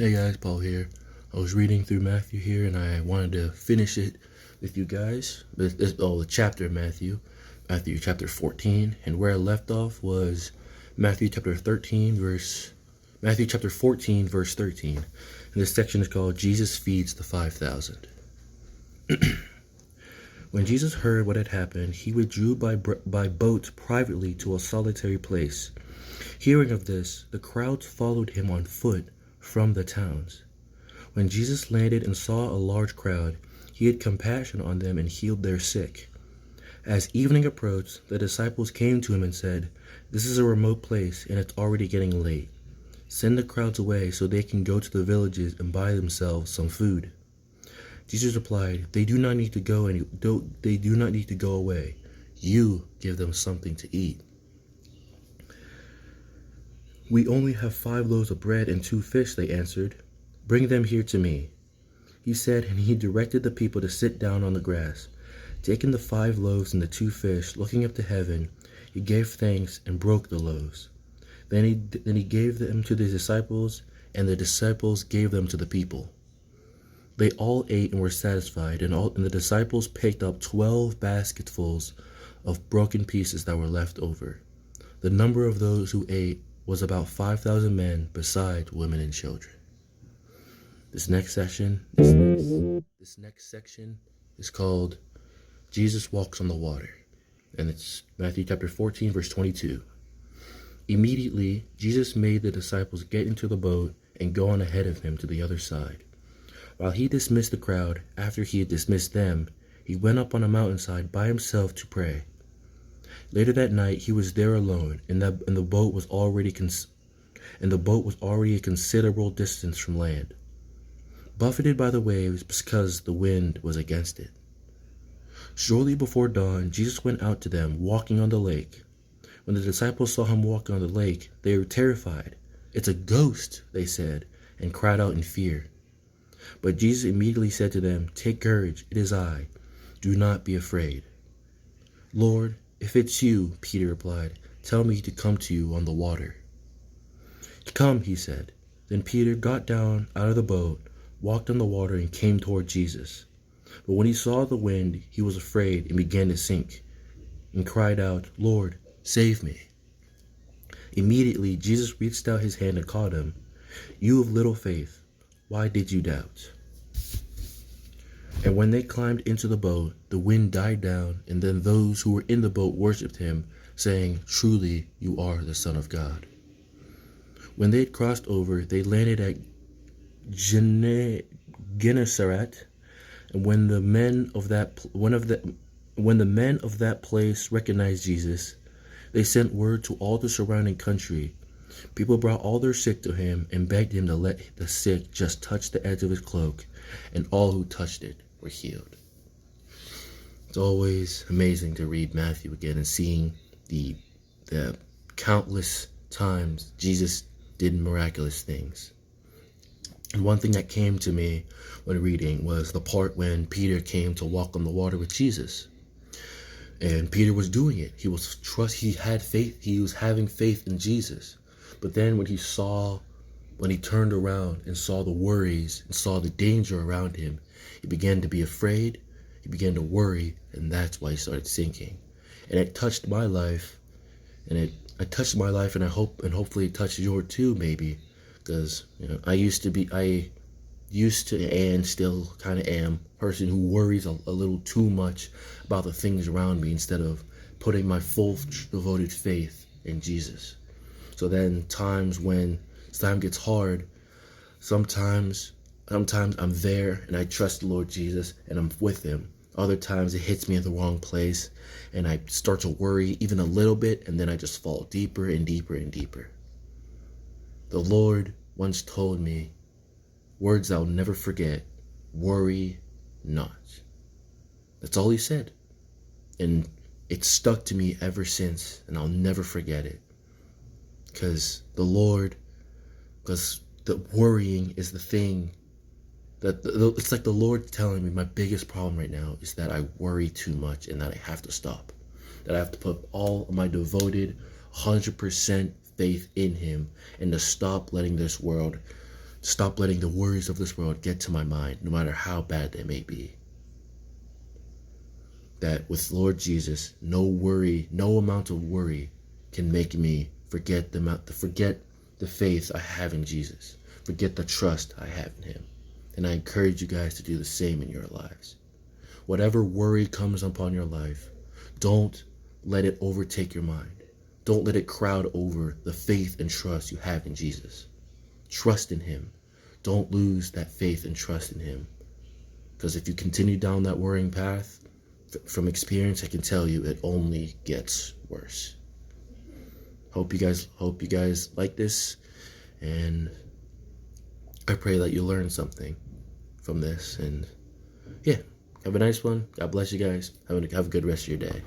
Hey guys, Paul here. I was reading through Matthew here and I wanted to finish it with you guys. The chapter of Matthew chapter 14, and where I left off was Matthew chapter 14 verse 13. And this section is called Jesus Feeds the 5,000. When Jesus heard what had happened, he withdrew by boat privately to a solitary place. Hearing of this, the crowds followed him on foot from the towns. When Jesus landed and saw a large crowd, he had compassion on them and healed their sick. As evening approached, the disciples came to him and said, "This is a remote place and it's already getting late. Send the crowds away so they can go to the villages and buy themselves some food." Jesus replied, They do not need to go away. You give them something to eat." "We only have 5 loaves of bread and 2 fish," they answered. "Bring them here to me," he said, and he directed the people to sit down on the grass. Taking the 5 loaves and the 2 fish, looking up to heaven, he gave thanks and broke the loaves. Then he gave them to the disciples, and the disciples gave them to the people. They all ate and were satisfied, and the disciples picked up 12 basketfuls of broken pieces that were left over. The number of those who ate was about 5,000 men, besides women and children. This next section is called Jesus Walks on the Water, and it's Matthew chapter 14, verse 22. Immediately, Jesus made the disciples get into the boat and go on ahead of him to the other side. While he dismissed the crowd, after he had dismissed them, he went up on a mountainside by himself to pray. Later that night, he was there alone, and the boat was already a considerable distance from land, buffeted by the waves because the wind was against it. Shortly before dawn, Jesus went out to them, walking on the lake. When the disciples saw him walking on the lake, they were terrified. "It's a ghost," they said, and cried out in fear. But Jesus immediately said to them, "Take courage, it is I. Do not be afraid." "Lord, if it's you," Peter replied, "tell me to come to you on the water." "Come," he said. Then Peter got down out of the boat, walked on the water, and came toward Jesus. But when he saw the wind, he was afraid and began to sink, and cried out, "Lord, save me." Immediately Jesus reached out his hand and caught him. "You of little faith, why did you doubt?" And when they climbed into the boat, the wind died down, and then those who were in the boat worshipped him, saying, "Truly, you are the Son of God." When they had crossed over, they landed at Gennesaret, and when the men of that place recognized Jesus, they sent word to all the surrounding country. People brought all their sick to him and begged him to let the sick just touch the edge of his cloak, and all who touched it were healed. It's always amazing to read Matthew again and seeing the countless times Jesus did miraculous things. And one thing that came to me when reading was the part when Peter came to walk on the water with Jesus. And Peter was doing it. He had faith. He was having faith in Jesus. But then when he turned around and saw the worries and saw the danger around him, he began to be afraid. He began to worry, and that's why he started sinking. And it touched my life, and I hopefully it touched yours too, maybe, because I used to and still kind of am a person who worries a little too much about the things around me instead of putting my full devoted faith in Jesus. So then when time gets hard, sometimes I'm there and I trust the Lord Jesus and I'm with him. Other times it hits me in the wrong place and I start to worry even a little bit, and then I just fall deeper and deeper and deeper. The Lord once told me words I'll never forget: "Worry not." That's all he said. And it stuck to me ever since, and I'll never forget it. Because the worrying is the thing it's like the Lord telling me my biggest problem right now is that I worry too much and that I have to stop. That I have to put all of my devoted 100% faith in him and to stop letting this world Stop letting the worries of this world get to my mind, no matter how bad they may be. That with Lord Jesus, no worry, no amount of worry can make me forget the faith I have in Jesus, forget the trust I have in him. And I encourage you guys to do the same in your lives. Whatever worry comes upon your life, don't let it overtake your mind. Don't let it crowd over the faith and trust you have in Jesus. Trust in him. Don't lose that faith and trust in him. Because if you continue down that worrying path, from experience, I can tell you it only gets worse. Hope you guys like this, and I pray that you learn something from this. And yeah, have a nice one. God bless you guys. Have a good rest of your day.